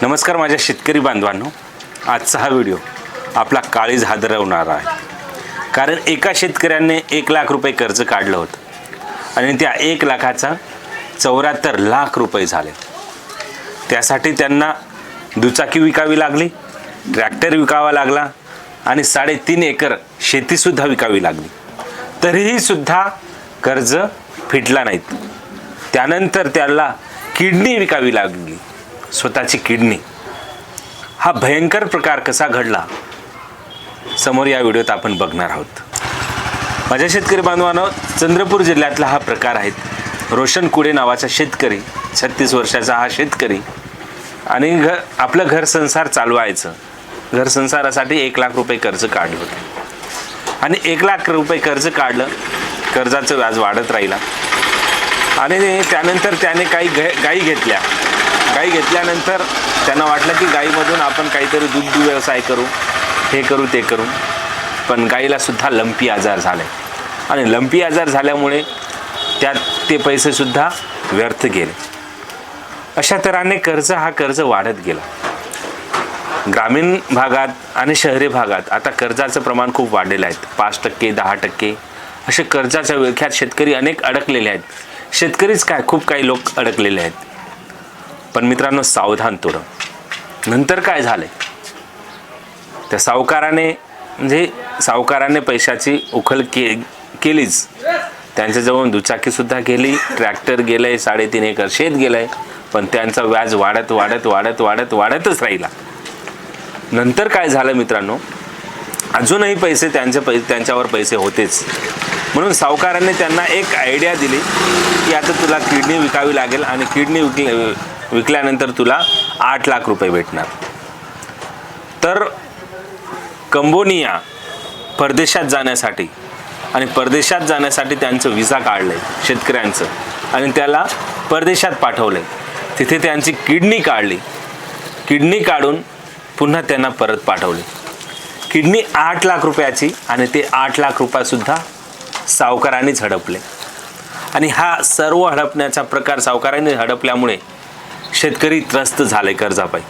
नमस्कार माझ्या शेतकरी बांधवांनो, आजचा हा व्हिडिओ आपला काळीज हादरवणारा आहे. कारण एका शेतकऱ्याने 1 लाख रुपये कर्ज काढलं होतं आणि त्या 1 लाखाचा 74 लाख रुपये झाले. त्यासाठी त्यांना दुचाकी विकावी लागली, ट्रॅक्टर विकावा लागला आणि 3.5 एकर शेतीसुद्धा विकावी लागली. तरीही सुद्धा कर्ज फिटला नाहीत. त्यानंतर त्याला किडनी विकावी लागली, स्वतःची किडनी. हा भयंकर प्रकार कसा घडला समोर या व्हिडिओत आपण बघणार आहोत. माझ्या शेतकरी बांधवांनो, चंद्रपूर जिल्ह्यातला हा प्रकार आहे. रोशन कुडे नावाचा शेतकरी, 36 वर्षाचा हा शेतकरी, आणि आपलं घर संसार चालवायचं. घर संसारासाठी 1 लाख रुपये कर्ज काढलं होतं आणि 1 लाख रुपये कर्ज काढलं. कर्जाचं व्याज वाढत राहिला आणि त्यानंतर त्याने काही गाई घेतल्या. गाई घेतल्यानंतर त्यांना वाटलं की गाईमधून आपण काहीतरी दूध व्यवसाय करू, हे करू ते करू. पण गाईला सुद्धा लंपी आजार झाले आणि लंपी आजार झाल्यामुळे त्यात ते पैसेसुद्धा व्यर्थ गेले. अशा तऱ्हेने कर्ज वाढत गेला. ग्रामीण भागात आणि शहरी भागात आता कर्जाचं प्रमाण खूप वाढलेलं आहे. 5%, 10% असे कर्जाच्या विळख्यात शेतकरी अनेक अडकलेले आहेत. शेतकरीच काय, खूप काही लोक अडकलेले आहेत. पण मित्रांनो, सावधान थोडं. नंतर काय झाले, त्या सावकाराने पैशाची उखल केलीच. त्यांच्याजवळून दुचाकीसुद्धा गेली, ट्रॅक्टर गेलंय, 3.5 एकर शेत गेलंय. पण त्यांचा व्याज वाढतच राहिला. नंतर काय झालं मित्रांनो, अजूनही त्यांच्यावर पैसे होतेच. म्हणून सावकाराने त्यांना एक आयडिया दिली की आता तुला किडनी विकावी लागेल आणि किडनी विकल्यानंतर तुला 8 लाख रुपये भेटणार. तर कंबोनिया परदेशात जाण्यासाठी त्यांचं विजा काढलंय शेतकऱ्यांचं आणि त्याला परदेशात पाठवलंय. तिथे त्यांची किडनी काढली. किडनी काढून पुन्हा त्यांना परत पाठवली. किडनी 8 लाख रुपयाची आणि ते 8 लाख रुपयासुद्धा सावकारांनीच हडपले. आणि हा सर्व हडपण्याचा प्रकार सावकारांनी हडपल्यामुळे शेतकरी त्रस्त झाले कर्जापायी.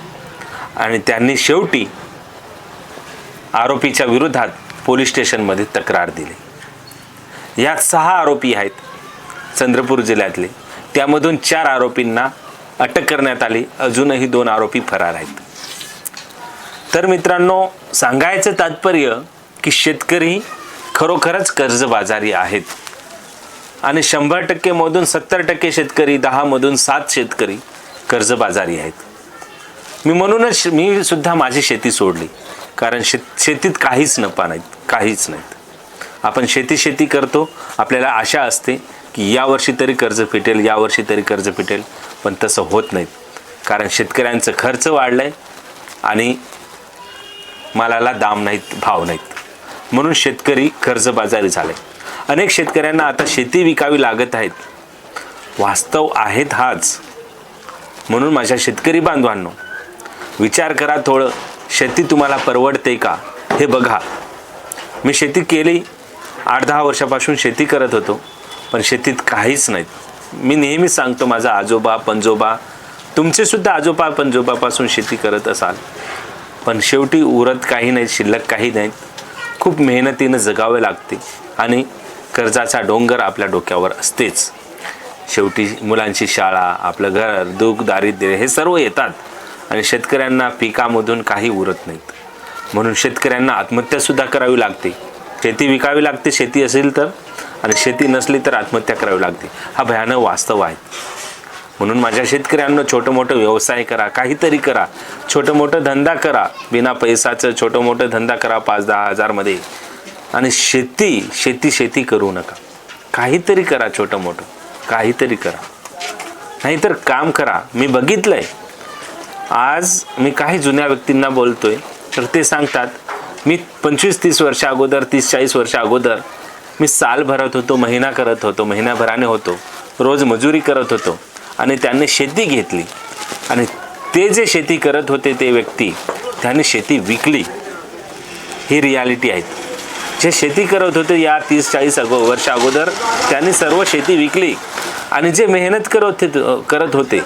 आणि त्यांनी शेवटी आरोपीच्या विरोधात पोलीस स्टेशनमध्ये तक्रार दिली. यात 6 आरोपी आहेत चंद्रपूर जिल्ह्यातले. त्यामधून 4 आरोपींना अटक करण्यात आली. अजूनही 2 आरोपी फरार आहेत. तर मित्रांनो, सांगायचं तात्पर्य की शेतकरी खरोखरच कर्जबाजारी आहेत आणि 100% मधून 70% शेतकरी, 10 मधून 7 शेतकरी कर्जबाजारी आहेत. मी सुद्धा माझी शेती सोडली. कारण शेतीत काहीच नफा नाहीत, काहीच नाहीत. आपण शेती करतो, आपल्याला आशा असते की यावर्षी तरी कर्ज फिटेल, पण तसं होत नाहीत. कारण शेतकऱ्यांचं खर्च वाढलंय आणि मालाला दाम नाहीत, भाव नाहीत. म्हणून शेतकरी कर्जबाजारी झाले. अनेक शेतकऱ्यांना आता शेती विकावी लागत आहेत. वास्तव आहेत हाच. म्हणून माझ्या शेतकरी बांधवांनो, विचार करा थोडं. शेती तुम्हाला परवडते का हे बघा. मी शेती केली, 8-10 वर्षापासून शेती करत होतो, पण शेतीत काहीच नाहीत. मी नेहमी सांगतो, माझा आजोबा पणजोबा, तुमचे सुद्धा आजोबा पणजोबापासून शेती करत असाल, पण शेवटी उरत काही नाही, शिल्लक काही नाहीत. खूप मेहनतीनं जगावे लागते आणि कर्जाचा डोंगर आपल्या डोक्यावर असतेच. शेवटी मुलांची शाळा, आपलं घर, दुःख, दारिद्र्य हे सर्व येतात आणि शेतकऱ्यांना पिकामधून काही उरत नाहीत. म्हणून शेतकऱ्यांना आत्महत्यासुद्धा करावी लागते. शेती विकावी लागते शेती असेल तर, आणि शेती नसली तर आत्महत्या करावी लागते. हा भयानक वास्तव आहे. म्हणून माझ्या शेतकऱ्यांना छोटं मोठं व्यवसाय करा, काहीतरी करा, छोटं मोठं धंदा करा. बिना पैशाचं छोटं मोठं धंदा करा 5-10 हजारमध्ये. आणि शेती करू नका. काहीतरी करा, छोटं मोठं काहीतरी करा, नाहीतर काम करा. मी बघितलंय. आज मी काही जुन्या व्यक्तींना बोलतोय तर ते सांगतात, मी 25-30 वर्ष अगोदर, 30-40 वर्ष अगोदर मी साल भरत होतो, महिना करत होतो, महिनाभराने होतो, रोज मजुरी करत होतो. आणि त्यांनी शेती घेतली आणि ते जे शेती करत होते ते व्यक्ती, त्यांनी शेती विकली. ही रियालिटी आहे. जे शेती करत होते या 30-40 वर्ष अगोदर, त्यांनी सर्व शेती विकली आणि जे मेहनत करत होते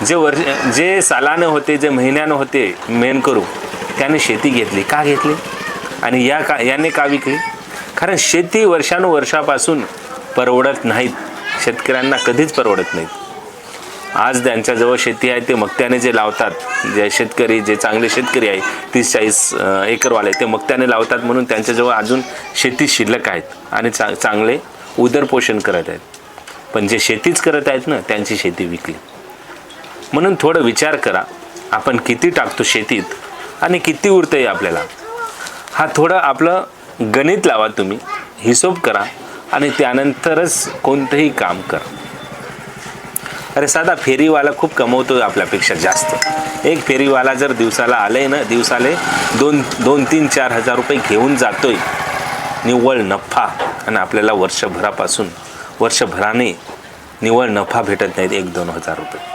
जे सालानं होते, जे महिन्यानं होते मेन करू, त्याने शेती घेतली. का घेतली आणि याने का विकली? कारण शेती वर्षानुवर्षापासून परवडत नाहीत, शेतकऱ्यांना कधीच परवडत नाहीत. आज त्यांच्याजवळ शेती आहे, ते मक्त्याने जे लावतात, जे शेतकरी, जे चांगले शेतकरी आहे 30-40 एकरवाले, ते मक्त्याने लावतात म्हणून त्यांच्याजवळ अजून शेती शिल्लक आहेत आणि चांगले उदरपोषण करत आहेत. पण जे शेतीच करत आहेत ना, त्यांची शेती विकली. म्हणून थोडं विचार करा, आपण किती टाकतो शेतीत आणि किती उरतंय आपल्याला. हा थोडं आपलं गणित लावा, तुम्ही हिशोब करा आणि त्यानंतरच कोणतंही काम करा. अरे साधा फेरीवाला खूप कमवतो आपल्यापेक्षा जास्त. एक फेरीवाला जर दिवसाला दिवसाले 2-3-4 हजार रुपये घेऊन जातोय निव्वळ नफा, आणि आपल्याला वर्षभराने निव्वळ नफा भेटत नाहीत 1-2 हजार रुपये.